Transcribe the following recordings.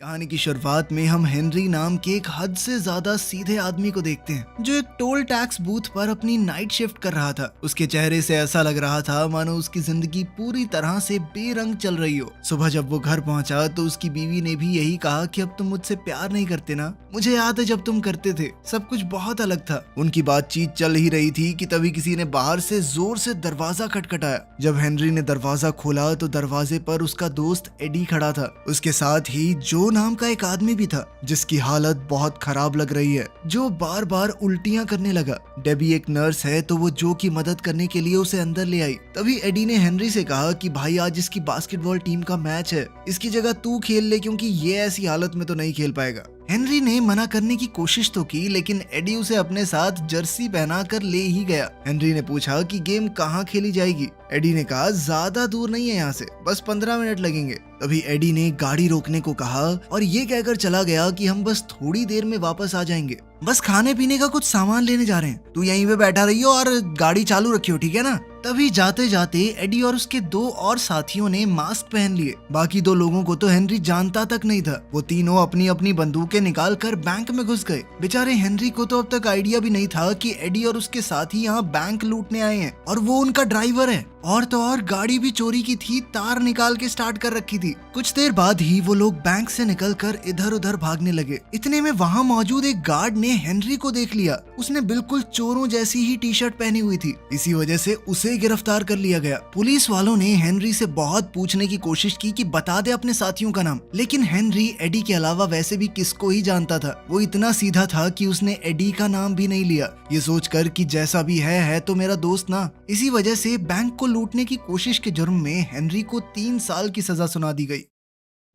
कहानी की शुरुआत में हम हेनरी नाम के एक हद से ज्यादा सीधे आदमी को देखते हैं जो एक टोल टैक्स बूथ पर अपनी नाइट शिफ्ट कर रहा था। उसके चेहरे से ऐसा लग रहा था मानो उसकी जिंदगी पूरी तरह से बेरंग चल रही हो। सुबह जब वो घर पहुंचा तो उसकी बीवी ने भी यही कहा कि अब तुम मुझसे प्यार नहीं करते ना, मुझे याद है जब तुम करते थे, सब कुछ बहुत अलग था। उनकी बातचीत चल ही रही थी कि तभी किसी ने बाहर से जोर से दरवाजा खटखटाया। जब हेनरी ने दरवाजा खोला तो दरवाजे पर उसका दोस्त एडी खड़ा था। उसके साथ ही जो नाम का एक आदमी भी था जिसकी हालत बहुत खराब लग रही है, जो बार बार उल्टियां करने लगा। डेबी एक नर्स है तो वो जो की मदद करने के लिए उसे अंदर ले आई। तभी एडी ने हेनरी से कहा कि भाई आज इसकी बास्केटबॉल टीम का मैच है, इसकी जगह तू खेल ले क्योंकि ये ऐसी हालत में तो नहीं खेल पाएगा। हेनरी ने मना करने की कोशिश तो की लेकिन एडी उसे अपने साथ जर्सी पहना कर ले ही गया। हेनरी ने पूछा कि गेम कहाँ खेली जाएगी। एडी ने कहा ज्यादा दूर नहीं है यहाँ से, बस 15 मिनट लगेंगे। तभी एडी ने गाड़ी रोकने को कहा और ये कहकर चला गया कि हम बस थोड़ी देर में वापस आ जाएंगे, बस खाने पीने का कुछ सामान लेने जा रहे हैं, तू यहीं पे बैठा रहियो और गाड़ी चालू रखियो, ठीक है ना। तभी जाते जाते एडी और उसके दो और साथियों ने मास्क पहन लिए। बाकी दो लोगों को तो हेनरी जानता तक नहीं था। वो तीनों अपनी अपनी बंदूकें निकाल कर बैंक में घुस गए। बेचारे हेनरी को तो अब तक आइडिया भी नहीं था कि एडी और उसके साथी यहाँ बैंक लूटने आए हैं और वो उनका ड्राइवर है। और तो और गाड़ी भी चोरी की थी, तार निकाल के स्टार्ट कर रखी थी। कुछ देर बाद ही वो लोग बैंक से निकलकर इधर उधर भागने लगे। इतने में वहाँ मौजूद एक गार्ड ने हेनरी को देख लिया। उसने बिल्कुल चोरों जैसी ही टी शर्ट पहनी हुई थी, इसी वजह से उसे गिरफ्तार कर लिया गया। पुलिस वालों ने हेनरी से बहुत पूछने की कोशिश की कि बता दे अपने साथियों का नाम, लेकिन हेनरी एडी के अलावा वैसे भी किसको ही जानता था। वो इतना सीधा था कि उसने एडी का नाम भी नहीं लिया, ये सोचकर कि जैसा भी है तो मेरा दोस्त ना। इसी वजह से बैंक को लूटने की कोशिश के जुर्म में हेनरी को 3 साल की सजा सुना दी गई।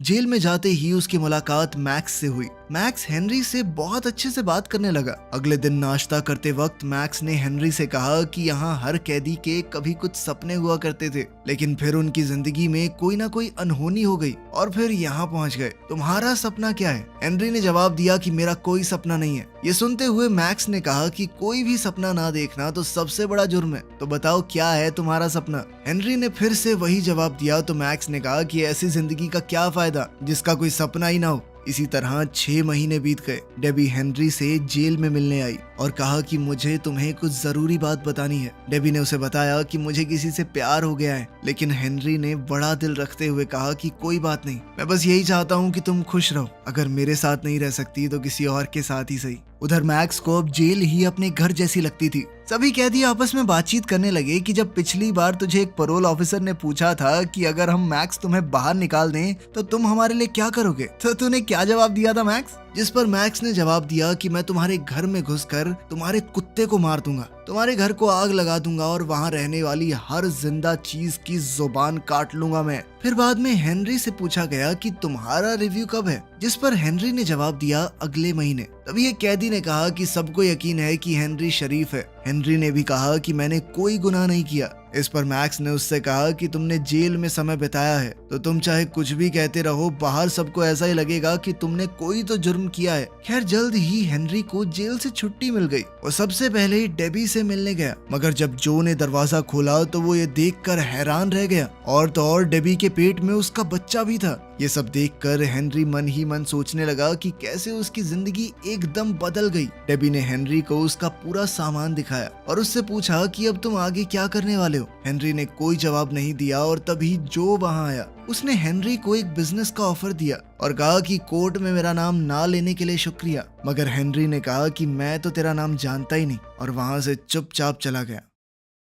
जेल में जाते ही उसकी मुलाकात मैक्स से हुई। मैक्स हेनरी से बहुत अच्छे से बात करने लगा। अगले दिन नाश्ता करते वक्त मैक्स ने हेनरी से कहा कि यहाँ हर कैदी के कभी कुछ सपने हुआ करते थे, लेकिन फिर उनकी जिंदगी में कोई ना कोई अनहोनी हो गई और फिर यहाँ पहुँच गए। तुम्हारा सपना क्या है? हेनरी ने जवाब दिया कि मेरा कोई सपना नहीं है। ये सुनते हुए मैक्स ने कहा कि कोई भी सपना ना देखना तो सबसे बड़ा जुर्म है, तो बताओ क्या है तुम्हारा सपना? हेनरी ने फिर से वही जवाब दिया तो मैक्स ने कहा कि ऐसी जिंदगी का क्या फायदा जिसका कोई सपना ही ना हो। इसी तरह 6 महीने बीत गए। डेबी हेनरी से जेल में मिलने आई और कहा कि मुझे तुम्हें कुछ जरूरी बात बतानी है। डेबी ने उसे बताया कि मुझे किसी से प्यार हो गया है, लेकिन हेनरी ने बड़ा दिल रखते हुए कहा कि कोई बात नहीं, मैं बस यही चाहता हूँ कि तुम खुश रहो, अगर मेरे साथ नहीं रह सकती तो किसी और के साथ ही सही। उधर मैक्स को अब जेल ही अपने घर जैसी लगती थी। सभी कैदी आपस में बातचीत करने लगे कि जब पिछली बार तुझे एक पैरोल ऑफिसर ने पूछा था कि अगर हम मैक्स तुम्हें बाहर निकाल दें तो तुम हमारे लिए क्या करोगे, तो तूने क्या जवाब दिया था मैक्स? जिस पर मैक्स ने जवाब दिया कि मैं तुम्हारे घर में घुसकर तुम्हारे कुत्ते को मार दूंगा, तुम्हारे घर को आग लगा दूंगा और वहाँ रहने वाली हर जिंदा चीज की जुबान काट लूंगा मैं। फिर बाद में हेनरी से पूछा गया कि तुम्हारा रिव्यू कब है, जिस पर हेनरी ने जवाब दिया अगले महीने। तभी एक कैदी ने कहा कि सबको यकीन है कि हेनरी शरीफ है। हेनरी ने भी कहा कि मैंने कोई गुनाह नहीं किया। इस पर मैक्स ने उससे कहा कि तुमने जेल में समय बिताया है तो तुम चाहे कुछ भी कहते रहो, बाहर सबको ऐसा ही लगेगा कि तुमने कोई तो जुर्म किया है। खैर जल्द ही हेनरी को जेल से छुट्टी मिल गई और सबसे पहले डेबी से मिलने गया, मगर जब जो ने दरवाजा खोला तो वो ये देखकर हैरान रह गया और तो और डेबी के पेट में उसका बच्चा भी था। ये सब देखकर हेनरी मन ही मन सोचने लगा कि कैसे उसकी जिंदगी एकदम बदल गई। डेबी ने हेनरी को उसका पूरा सामान दिखाया और उससे पूछा कि अब तुम आगे क्या करने वाले हो। हेनरी ने कोई जवाब नहीं दिया और तभी जो वहां आया उसने हेनरी को एक बिजनेस का ऑफर दिया और कहा कि कोर्ट में मेरा नाम ना लेने के लिए शुक्रिया। मगर हेनरी ने कहा कि मैं तो तेरा नाम जानता ही नहीं और वहां से चुपचाप चला गया।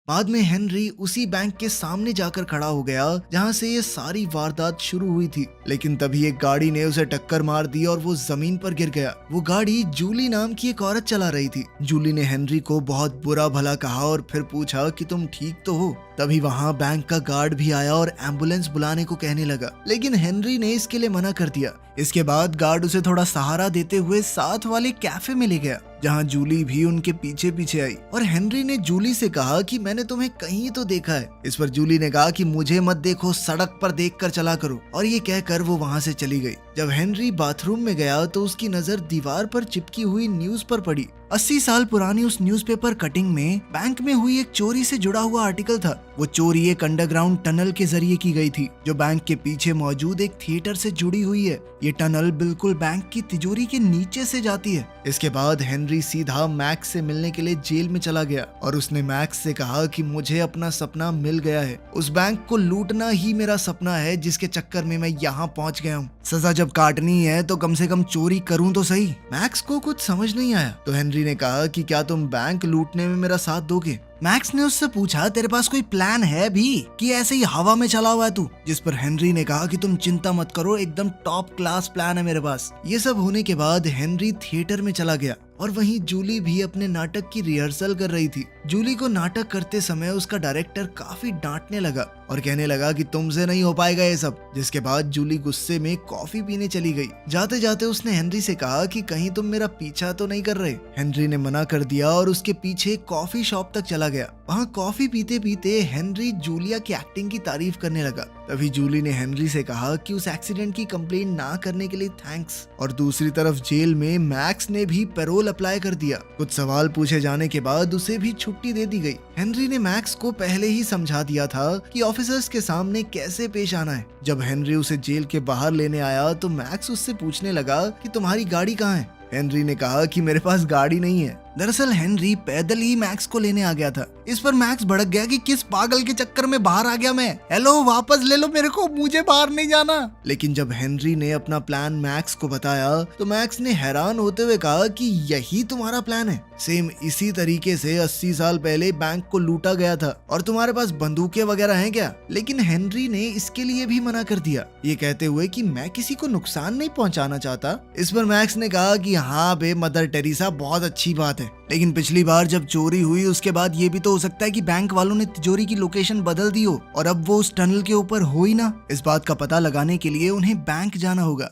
बाद में हेनरी उसी बैंक के सामने जाकर खड़ा हो गया जहां से ये सारी वारदात शुरू हुई थी, लेकिन तभी एक गाड़ी ने उसे टक्कर मार दी और वो जमीन पर गिर गया। वो गाड़ी जूली नाम की एक औरत चला रही थी। जूली ने हेनरी को बहुत बुरा भला कहा और फिर पूछा कि तुम ठीक तो हो। तभी वहाँ बैंक का गार्ड भी आया और एम्बुलेंस बुलाने को कहने लगा, लेकिन हेनरी ने इसके लिए मना कर दिया। इसके बाद गार्ड उसे थोड़ा सहारा देते हुए साथ वाले कैफे में ले गया। जहाँ जूली भी उनके पीछे पीछे आई और हेनरी ने जूली से कहा कि मैंने तुम्हें कहीं तो देखा है। इस पर जूली ने कहा कि मुझे मत देखो, सड़क पर देखकर चला करो, और ये कहकर वो वहाँ से चली गई। जब हेनरी बाथरूम में गया तो उसकी नजर दीवार पर चिपकी हुई न्यूज पर पड़ी। 80 साल पुरानी उस न्यूज़पेपर कटिंग में बैंक में हुई एक चोरी से जुड़ा हुआ आर्टिकल था। वो चोरी एक अंडरग्राउंड टनल के जरिए की गई थी जो बैंक के पीछे मौजूद एक थिएटर से जुड़ी हुई है। ये टनल बिल्कुल बैंक की तिजोरी के नीचे से जाती है। इसके बाद हेनरी सीधा मैक्स से मिलने के लिए जेल में चला गया और उसने मैक्स से कहा कि मुझे अपना सपना मिल गया है। उस बैंक को लूटना ही मेरा सपना है जिसके चक्कर में मैं यहाँ पहुँच गया हूँ। सजा जब काटनी है तो कम से कम चोरी करूँ तो सही। मैक्स को कुछ समझ नहीं आया तो हेनरी ने कहा कि क्या तुम बैंक लूटने में मेरा साथ दोगे। मैक्स ने उससे पूछा तेरे पास कोई प्लान है भी कि ऐसे ही हवा में चला हुआ है तू। जिस पर हेनरी ने कहा कि तुम चिंता मत करो, एकदम टॉप क्लास प्लान है मेरे पास। ये सब होने के बाद हेनरी थिएटर में चला गया और वहीं जूली भी अपने नाटक की रिहर्सल कर रही थी। जूली को नाटक करते समय उसका डायरेक्टर काफी डांटने लगा और कहने लगा कि तुमसे नहीं हो पाएगा ये सब। जिसके बाद जूली गुस्से में कॉफी पीने चली गई। जाते जाते उसने हेनरी से कहा कि कहीं तुम मेरा पीछा तो नहीं कर रहे। हेनरी ने मना कर दिया और उसके पीछे कॉफी शॉप तक चला गया। वहाँ कॉफी पीते पीते हेनरी जूलिया की एक्टिंग की तारीफ करने लगा। तभी जूली ने हेनरी से कहा कि उस एक्सीडेंट की कंप्लेंट ना करने के लिए थैंक्स। और दूसरी तरफ जेल में मैक्स ने भी पैरोल अप्लाई कर दिया। कुछ सवाल पूछे जाने के बाद उसे भी छुट्टी दे दी गई। हेनरी ने मैक्स को पहले ही समझा दिया था कि ऑफिसर्स के सामने कैसे पेश आना है। जब हेनरी उसे जेल के बाहर लेने आया तो मैक्स उससे पूछने लगा कि तुम्हारी गाड़ी कहाँ है। हेनरी ने कहा कि मेरे पास गाड़ी नहीं है। दरअसल हेनरी पैदल ही मैक्स को लेने आ गया था। इस पर मैक्स भड़क गया कि किस पागल के चक्कर में बाहर आ गया मैं। हेलो, वापस ले लो मेरे को, मुझे बाहर नहीं जाना। लेकिन जब हेनरी ने अपना प्लान मैक्स को बताया तो मैक्स ने हैरान होते हुए कहा कि यही तुम्हारा प्लान है। सेम इसी तरीके से 80 साल पहले बैंक को लूटा गया था और तुम्हारे पास बंदूकें वगैरह हैं क्या। लेकिन हेनरी ने इसके लिए भी मना कर दिया, ये कहते हुए कि मैं किसी को नुकसान नहीं पहुंचाना चाहता। इस पर मैक्स ने कहा कि हाँ बे मदर टेरेसा, बहुत अच्छी बात है, लेकिन पिछली बार जब चोरी हुई उसके बाद ये भी तो हो सकता है कि बैंक वालों ने तिजोरी की लोकेशन बदल दी हो और अब वो उस टनल के ऊपर हो ही ना। इस बात का पता लगाने के लिए उन्हें बैंक जाना होगा।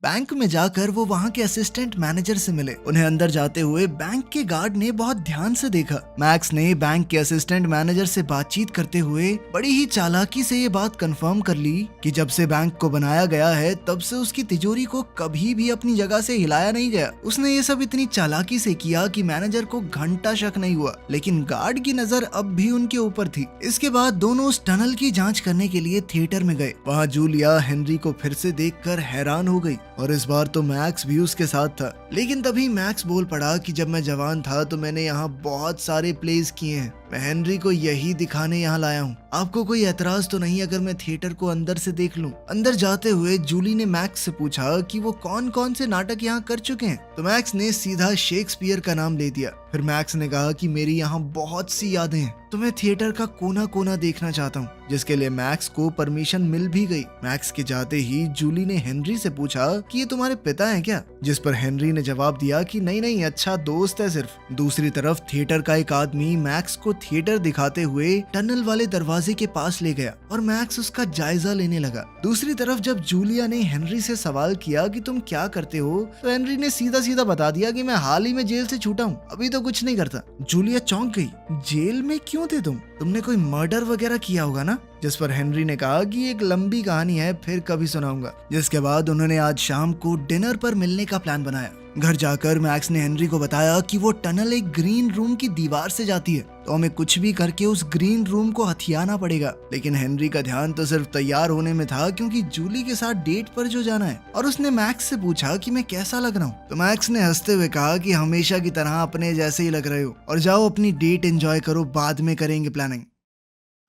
बैंक में जाकर वो वहाँ के असिस्टेंट मैनेजर से मिले। उन्हें अंदर जाते हुए बैंक के गार्ड ने बहुत ध्यान से देखा। मैक्स ने बैंक के असिस्टेंट मैनेजर से बातचीत करते हुए बड़ी ही चालाकी से ये बात कंफर्म कर ली कि जब से बैंक को बनाया गया है तब से उसकी तिजोरी को कभी भी अपनी जगह से हिलाया नहीं गया। उसने ये सब इतनी चालाकी से किया कि मैनेजर को घंटा शक नहीं हुआ, लेकिन गार्ड की नजर अब भी उनके ऊपर थी। इसके बाद दोनों उस टनल की जाँच करने के लिए थिएटर में गए। वहाँ जूलिया हेनरी को फिर से देखकर हैरान हो गई और इस बार तो मैक्स भी उसके साथ था। लेकिन तभी मैक्स बोल पड़ा कि जब मैं जवान था तो मैंने यहाँ बहुत सारे प्लेस किए हैं, मैं हेनरी को यही दिखाने यहाँ लाया हूँ। आपको कोई एतराज तो नहीं अगर मैं थिएटर को अंदर से देख लूं? अंदर जाते हुए जूली ने मैक्स से पूछा कि वो कौन कौन से नाटक यहाँ कर चुके हैं। तो मैक्स ने सीधा शेक्सपियर का नाम ले दिया। फिर मैक्स ने कहा कि मेरी यहाँ बहुत सी यादें हैं, तो मैं थिएटर का कोना कोना देखना चाहता हूँ, जिसके लिए मैक्स को परमिशन मिल भी गई। मैक्स के जाते ही जूली ने हेनरी से पूछा कि ये तुम्हारे पिता हैं क्या, जिस पर हेनरी ने जवाब दिया कि नहीं नहीं, अच्छा दोस्त है सिर्फ। दूसरी तरफ थिएटर का एक आदमी मैक्स को थिएटर दिखाते हुए टनल वाले दरवाजे के पास ले गया और मैक्स उसका जायजा लेने लगा। दूसरी तरफ जब जूलिया ने हेनरी से सवाल किया कि तुम क्या करते हो, तो हेनरी ने सीधा सीधा बता दिया कि मैं हाल ही में जेल से छूटा हूँ, अभी तो कुछ नहीं करता। जूलिया चौंक गई, जेल में क्यों थे तुमने कोई मर्डर वगैरह किया होगा ना। जिस पर हेनरी ने कहा कि एक लंबी कहानी है, फिर कभी सुनाऊंगा। जिसके बाद उन्होंने आज शाम को डिनर पर मिलने का प्लान बनाया। घर जाकर मैक्स ने हेनरी को बताया कि वो टनल एक ग्रीन रूम की दीवार से जाती है, तो हमें कुछ भी करके उस ग्रीन रूम को हथियाना पड़ेगा। लेकिन हेनरी का ध्यान तो सिर्फ तैयार होने में था, क्योंकि जूली के साथ डेट पर जो जाना है। और उसने मैक्स से पूछा कि मैं कैसा लग रहा हूँ। तो मैक्स ने हंसते हुए कहा कि हमेशा की तरह अपने जैसे ही लग रहे हो, और जाओ अपनी डेट एंजॉय करो, बाद में करेंगे प्लानिंग।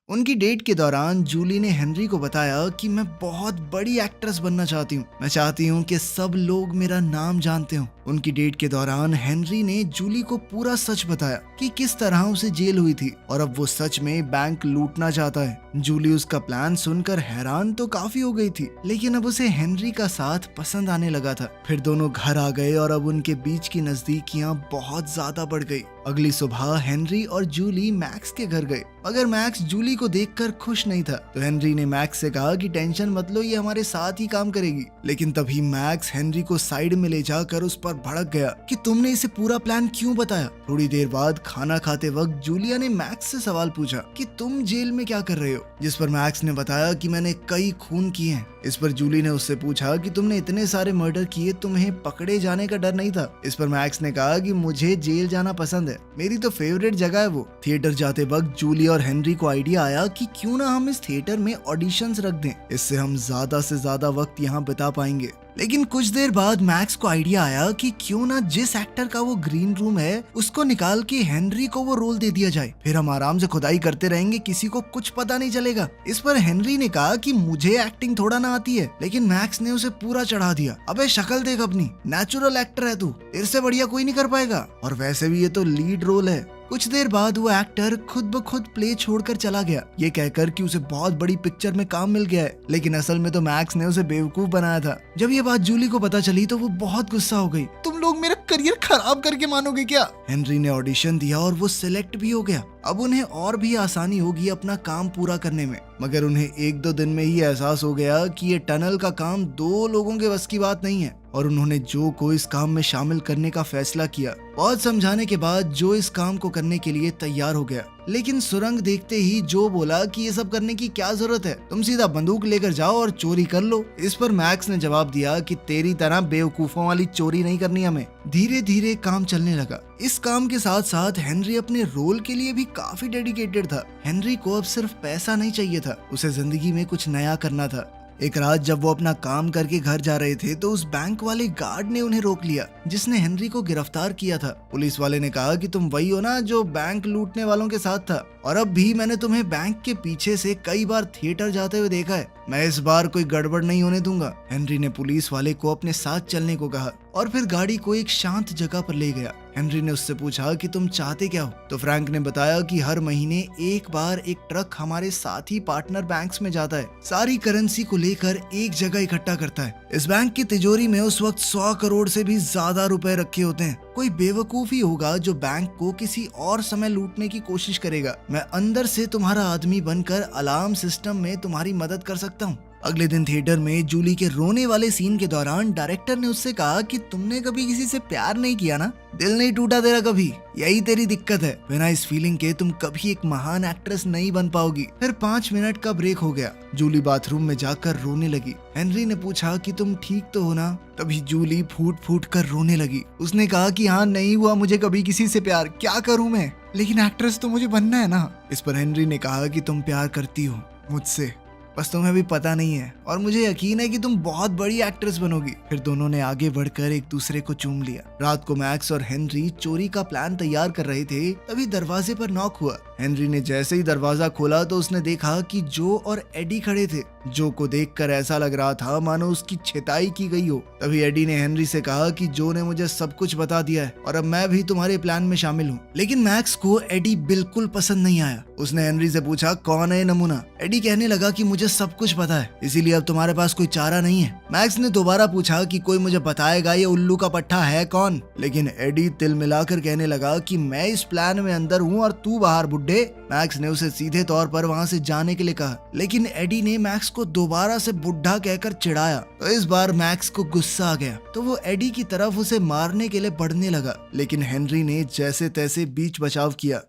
उनकी डेट के दौरान जूली ने हेनरी को बताया कि मैं बहुत बड़ी एक्ट्रेस बनना चाहती हूँ, मैं चाहती हूँ कि सब लोग मेरा नाम जानते हों। उनकी डेट के दौरान हेनरी ने जूली को पूरा सच बताया कि किस तरह उसे जेल हुई थी और अब वो सच में बैंक लूटना चाहता है। जूली उसका प्लान सुनकर हैरान तो काफी हो गई थी, लेकिन अब उसे हेनरी का साथ पसंद आने लगा था। फिर दोनों घर आ गए और अब उनके बीच की नजदीकियां बहुत ज्यादा बढ़ गई अगली सुबह हेनरी और जूली मैक्स के घर गए, मगर मैक्स जूली को देखकर खुश नहीं था। तो हेनरी ने मैक्स से कहा कि टेंशन मत लो, ये हमारे साथ ही काम करेगी। लेकिन तभी मैक्स हेनरी को साइड में ले जाकर उस पर भड़क गया कि तुमने इसे पूरा प्लान क्यों बताया। थोड़ी देर बाद खाना खाते वक्त जूलिया ने मैक्स से सवाल पूछा कि तुम जेल में क्या कर रहे हो, जिस पर मैक्स ने बताया कि मैंने कई खून किए हैं। इस पर जूली ने उससे पूछा कि तुमने इतने सारे मर्डर किए, तुम्हें पकड़े जाने का डर नहीं था। इस पर मैक्स ने कहा कि मुझे जेल जाना पसंद है, मेरी तो फेवरेट जगह है वो। थिएटर जाते वक्त जूली और हेनरी को आइडिया आया कि क्यों ना हम इस थिएटर में ऑडिशंस रख दें, इससे हम ज्यादा से ज्यादा वक्त यहाँ बिता पाएंगे। लेकिन कुछ देर बाद मैक्स को आइडिया आया कि क्यों ना जिस एक्टर का वो ग्रीन रूम है उसको निकाल के हेनरी को वो रोल दे दिया जाए, फिर हम आराम से खुदाई करते रहेंगे, किसी को कुछ पता नहीं चलेगा। इस पर हेनरी ने कहा कि मुझे एक्टिंग थोड़ा ना आती है, लेकिन मैक्स ने उसे पूरा चढ़ा दिया। अबे शक्ल देख अपनी, नेचुरल एक्टर है तू, तेरे से बढ़िया कोई नहीं कर पाएगा, और वैसे भी ये तो लीड रोल है। कुछ देर बाद वो एक्टर खुद ब खुद प्ले छोड़कर चला गया, ये कहकर कि उसे बहुत बड़ी पिक्चर में काम मिल गया है। लेकिन असल में तो मैक्स ने उसे बेवकूफ बनाया था। जब ये बात जूली को पता चली तो वो बहुत गुस्सा हो गई। तुम लोग मेरा करियर खराब करके मानोगे क्या? हेनरी ने ऑडिशन दिया और वो सिलेक्ट भी हो गया। अब उन्हें और भी आसानी होगी अपना काम पूरा करने में, मगर उन्हें 1-2 दिन में ही एहसास हो गया कि ये टनल का काम 2 लोगों के बस की बात नहीं है, और उन्होंने जो को इस काम में शामिल करने का फैसला किया। बहुत समझाने के बाद जो इस काम को करने के लिए तैयार हो गया, लेकिन सुरंग देखते ही जो बोला कि ये सब करने की क्या जरूरत है, तुम सीधा बंदूक लेकर जाओ और चोरी कर लो। इस पर मैक्स ने जवाब दिया कि तेरी तरह बेवकूफों वाली चोरी नहीं करनी हमें। धीरे धीरे काम चलने लगा। इस काम के साथ साथ हेनरी अपने रोल के लिए भी काफी डेडिकेटेड था। हेनरी को अब सिर्फ पैसा नहीं चाहिए था, उसे जिंदगी में कुछ नया करना था। एक रात जब वो अपना काम करके घर जा रहे थे तो उस बैंक वाले गार्ड ने उन्हें रोक लिया जिसने हेनरी को गिरफ्तार किया था। पुलिस वाले ने कहा कि तुम वही हो ना जो बैंक लूटने वालों के साथ था, और अब भी मैंने तुम्हें बैंक के पीछे से कई बार थिएटर जाते हुए देखा है, मैं इस बार कोई गड़बड़ नहीं होने दूंगा। हेनरी ने पुलिस वाले को अपने साथ चलने को कहा और फिर गाड़ी को एक शांत जगह पर ले गया। हेनरी ने उससे पूछा कि तुम चाहते क्या हो, तो फ्रैंक ने बताया कि हर महीने एक बार एक ट्रक हमारे साथी पार्टनर बैंक्स में जाता है, सारी करेंसी को लेकर एक जगह इकट्ठा करता है। इस बैंक की तिजोरी में उस वक्त 100 करोड़ से भी ज्यादा रुपए रखे होते हैं। कोई बेवकूफ ही होगा जो बैंक को किसी और समय लूटने की कोशिश करेगा। मैं अंदर से तुम्हारा आदमी बनकर अलार्म सिस्टम में तुम्हारी मदद कर सकता हूँ। अगले दिन थिएटर में जूली के रोने वाले सीन के दौरान डायरेक्टर ने उससे कहा कि तुमने कभी किसी से प्यार नहीं किया ना, दिल नहीं टूटा तेरा कभी, यही तेरी दिक्कत है। बिना इस फीलिंग के तुम कभी एक महान एक्ट्रेस नहीं बन पाओगी। फिर 5 मिनट का ब्रेक हो गया। जूली बाथरूम में जाकर रोने लगी। हेनरी ने पूछा कि तुम ठीक तो हो ना? तभी जूली फूट फूट कर रोने लगी। उसने कहा कि हाँ, नहीं हुआ मुझे कभी किसी से प्यार, क्या करूं मैं, लेकिन एक्ट्रेस तो मुझे बनना है ना। इस पर हेनरी ने कहा कि तुम प्यार करती हो मुझसे, बस तुम्हें भी पता नहीं है, और मुझे यकीन है कि तुम बहुत बड़ी एक्ट्रेस बनोगी। फिर दोनों ने आगे बढ़कर एक दूसरे को चूम लिया। रात को मैक्स और हेनरी चोरी का प्लान तैयार कर रहे थे, तभी दरवाजे पर नॉक हुआ। हेनरी ने जैसे ही दरवाजा खोला तो उसने देखा कि जो और एडी खड़े थे। जो को देखकर ऐसा लग रहा था मानो उसकी छिताई की गई हो। तभी एडी ने हेनरी से कहा कि जो ने मुझे सब कुछ बता दिया है और अब मैं भी तुम्हारे प्लान में शामिल हूँ। लेकिन मैक्स को एडी बिल्कुल पसंद नहीं आया। उसने हेनरी से पूछा, कौन है नमूना? एडी कहने लगा कि मुझे सब कुछ पता है, इसीलिए अब तुम्हारे पास कोई चारा नहीं है। मैक्स ने दोबारा पूछा कि कोई मुझे बताएगा ये उल्लू का पट्टा है कौन? लेकिन एडी तिल मिलाकर कहने लगा कि मैं इस प्लान में अंदर हूँ और तू बाहर बुड्ढे। मैक्स ने उसे सीधे तौर पर वहाँ से जाने के लिए कहा, लेकिन एडी ने मैक्स को दोबारा से बुढ़ा कहकर चिढ़ाया। तो इस बार मैक्स को गुस्सा आ गया, तो वो एडी की तरफ उसे मारने के लिए बढ़ने लगा, लेकिन हेनरी ने जैसे तैसे बीच बचाव किया।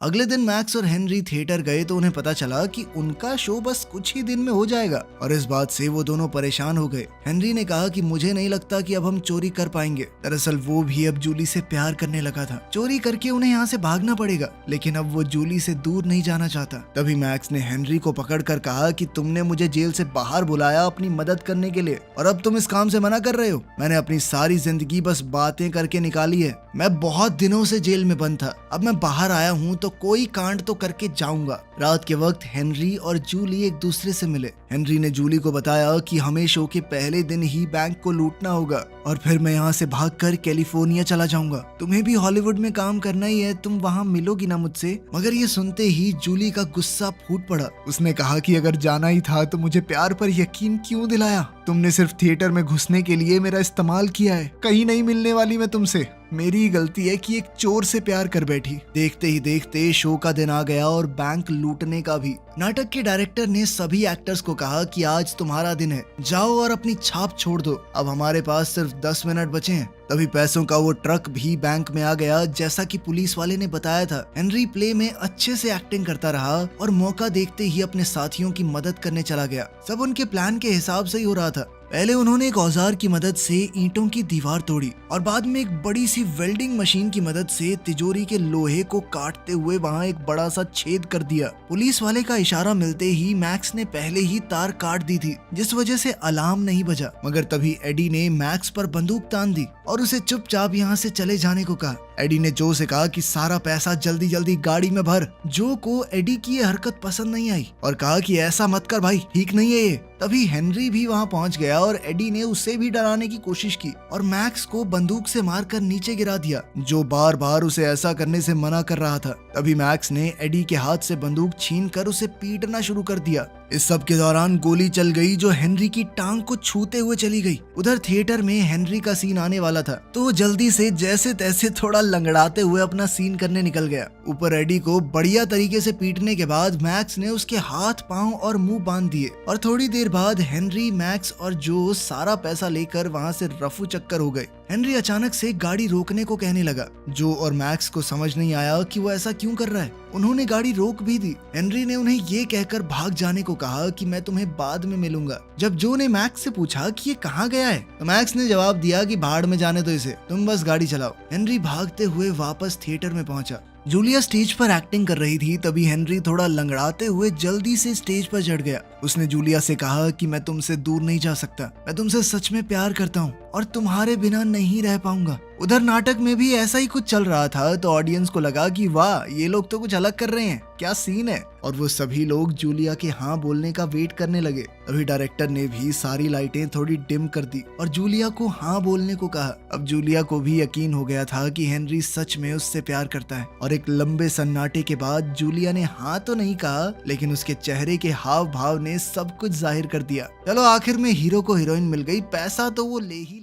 अगले दिन मैक्स और हेनरी थिएटर गए तो उन्हें पता चला कि उनका शो बस कुछ ही दिन में हो जाएगा, और इस बात से वो दोनों परेशान हो गए। हेनरी ने कहा कि मुझे नहीं लगता कि अब हम चोरी कर पाएंगे। दरअसल वो भी अब जूली से प्यार करने लगा था। चोरी करके उन्हें यहाँ से भागना पड़ेगा, लेकिन अब वो जूली से दूर नहीं जाना चाहता। तभी मैक्स ने हेनरी को पकड़कर कहा कि तुमने मुझे जेल से बाहर बुलाया अपनी मदद करने के लिए, और अब तुम इस काम से मना कर रहे हो। मैंने अपनी सारी जिंदगी बस बातें करके निकाली है। मैं बहुत दिनों से जेल में बंद था, अब मैं बाहर आया हूँ तो कोई कांड तो करके जाऊंगा। रात के वक्त हेनरी और जूली एक दूसरे से मिले। हेनरी ने जूली को बताया कि हमें शो के पहले दिन ही बैंक को लूटना होगा और फिर मैं यहाँ से भागकर कैलिफोर्निया चला जाऊंगा। तुम्हें भी हॉलीवुड में काम करना ही है, तुम वहाँ मिलोगी ना मुझसे। मगर ये सुनते ही जूली का गुस्सा फूट पड़ा। उसने कहा कि अगर जाना ही था तो मुझे प्यार पर यकीन क्यों दिलाया? तुमने सिर्फ थिएटर में घुसने के लिए मेरा इस्तेमाल किया है। कहीं नहीं मिलने वाली मैं तुमसे। मेरी ही गलती है कि एक चोर से प्यार कर बैठी। देखते ही देखते शो का दिन आ गया और बैंक लूटने का भी। नाटक के डायरेक्टर ने सभी एक्टर्स को कहा कि आज तुम्हारा दिन है, जाओ और अपनी छाप छोड़ दो। अब हमारे पास सिर्फ 10 मिनट बचे हैं। तभी पैसों का वो ट्रक भी बैंक में आ गया, जैसा कि पुलिस वाले ने बताया था। हेनरी प्ले में अच्छे से एक्टिंग करता रहा और मौका देखते ही अपने साथियों की मदद करने चला गया। सब उनके प्लान के हिसाब से ही हो रहा था। पहले उन्होंने एक औजार की मदद से ईंटों की दीवार तोड़ी और बाद में एक बड़ी सी वेल्डिंग मशीन की मदद से तिजोरी के लोहे को काटते हुए वहां एक बड़ा सा छेद कर दिया। पुलिस वाले का इशारा मिलते ही मैक्स ने पहले ही तार काट दी थी, जिस वजह से अलार्म नहीं बजा। मगर तभी एडी ने मैक्स पर बंदूक तान दी और उसे चुपचाप यहाँ से चले जाने को कहा। एडी ने जो से कहा कि सारा पैसा जल्दी जल्दी गाड़ी में भर। जो को एडी की ये हरकत पसंद नहीं आई और कहा कि ऐसा मत कर भाई, ठीक नहीं है ये। तभी हेनरी भी वहां पहुंच गया और एडी ने उसे भी डराने की कोशिश की और मैक्स को बंदूक से मारकर नीचे गिरा दिया, जो बार बार उसे ऐसा करने से मना कर रहा था। तभी मैक्स ने एडी के हाथ से बंदूक छीनकर उसे पीटना शुरू कर दिया। इस सब के दौरान गोली चल गई जो हेनरी की टांग को छूते हुए चली गई। उधर थिएटर में हेनरी का सीन आने वाला था तो वो जल्दी से जैसे तैसे थोड़ा लंगड़ाते हुए अपना सीन करने निकल गया। ऊपर एडी को बढ़िया तरीके से पीटने के बाद मैक्स ने उसके हाथ पांव और मुंह बांध दिए और थोड़ी देर बाद हेनरी, मैक्स और जो सारा पैसा लेकर वहां से रफू चक्कर हो गए। हेनरी अचानक से गाड़ी रोकने को कहने लगा। जो और मैक्स को समझ नहीं आया कि वो ऐसा क्यों कर रहा है। उन्होंने गाड़ी रोक भी दी। हेनरी ने उन्हें ये कहकर भाग जाने को कहा कि मैं तुम्हें बाद में मिलूंगा। जब जो ने मैक्स से पूछा कि ये कहाँ गया है तो मैक्स ने जवाब दिया कि भाड़ में जाने दो इसे, तुम बस गाड़ी चलाओ। हेनरी भागते हुए वापस थिएटर में पहुंचा। जूलिया स्टेज पर एक्टिंग कर रही थी। तभी हेनरी थोड़ा लंगड़ाते हुए जल्दी से स्टेज पर चढ़ गया। उसने जूलिया से कहा कि मैं तुमसे दूर नहीं जा सकता, मैं तुमसे सच में प्यार करता हूँ और तुम्हारे बिना नहीं रह पाऊंगा। उधर नाटक में भी ऐसा ही कुछ चल रहा था तो ऑडियंस को लगा कि वाह, ये लोग तो कुछ अलग कर रहे हैं, क्या सीन है। और वो सभी लोग जूलिया के हाँ बोलने का वेट करने लगे। अभी डायरेक्टर ने भी सारी लाइटें थोड़ी डिम कर दी और जूलिया को हाँ बोलने को कहा। अब जूलिया को भी यकीन हो गया था कि हेनरी सच में उससे प्यार करता है और एक लंबे सन्नाटे के बाद जूलिया ने हाँ तो नहीं कहा, लेकिन उसके चेहरे के हाव भाव ने सब कुछ जाहिर कर दिया। चलो आखिर में हीरो को हीरोइन मिल गई, पैसा तो वो ले ही